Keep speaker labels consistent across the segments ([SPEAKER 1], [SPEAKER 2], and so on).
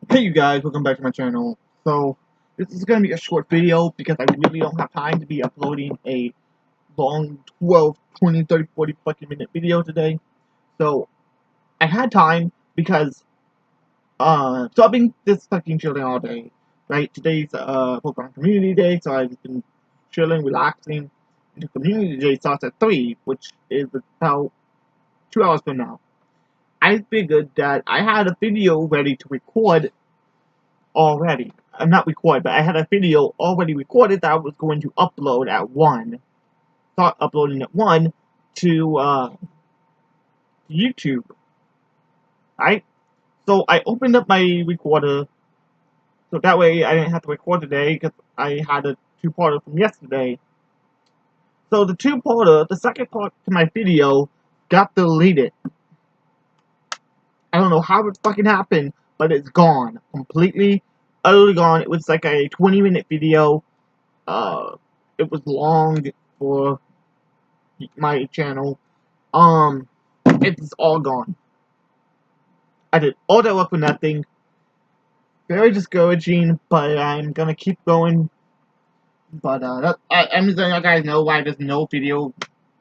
[SPEAKER 1] Hey you guys, welcome back to my channel. So, this is going to be a short video because I really don't have time to be uploading a long 12, 20, 30, 40 fucking minute video today. So, I had time because, so I've been just fucking chilling all day, right? Today's, Pokemon Community Day, so I've been chilling, relaxing. And the Community Day starts at 3, which is about 2 hours from now. I figured that I had a video ready to record already. I'm not record, but I had a video already recorded that I was going to upload at 1. Start uploading at 1 to YouTube, right? So I opened up my recorder, so that way I didn't have to record today because I had a two-parter from yesterday. So the two-parter, the second part to my video, got deleted. I don't know how it fucking happened, but it's gone. Completely, utterly gone. It was like a 20-minute video. It was long for my channel. It's all gone. I did all that work for nothing. Very discouraging, but I'm gonna keep going. But I'm just letting you guys know why there's no video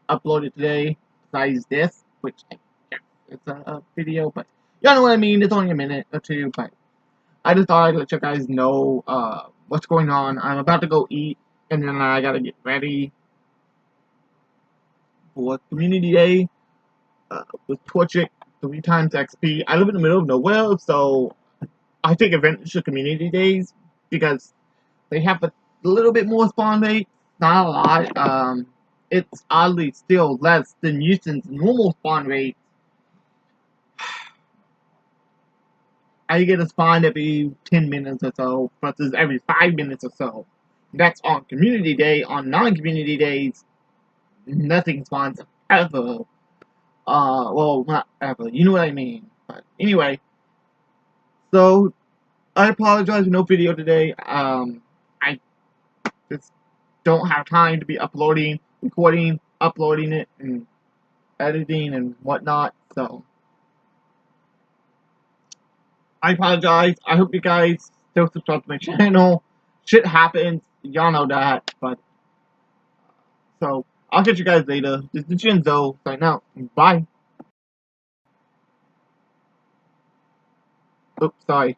[SPEAKER 1] uploaded today besides this, which I guess it's a video, but y'all know what I mean. It's only a minute or two, but I just thought I'd let you guys know what's going on. I'm about to go eat, and then I gotta get ready for Community Day. With Torchic 3 times XP. I live in the middle of nowhere, so I take advantage of community days because they have a little bit more spawn rate. Not a lot. It's oddly still less than Houston's normal spawn rate. I get a spawn every 10 minutes or so, versus every 5 minutes or so. That's on community day. On non-community days, nothing spawns ever. Well, not ever. You know what I mean. But anyway, so I apologize for no video today. I just don't have time to be uploading, recording, uploading it, and editing and whatnot. So I apologize. I hope you guys still subscribe to my channel. Shit happens. Y'all know that. But so I'll catch you guys later. This is Jinzo. Sign out. Bye. Oops, sorry.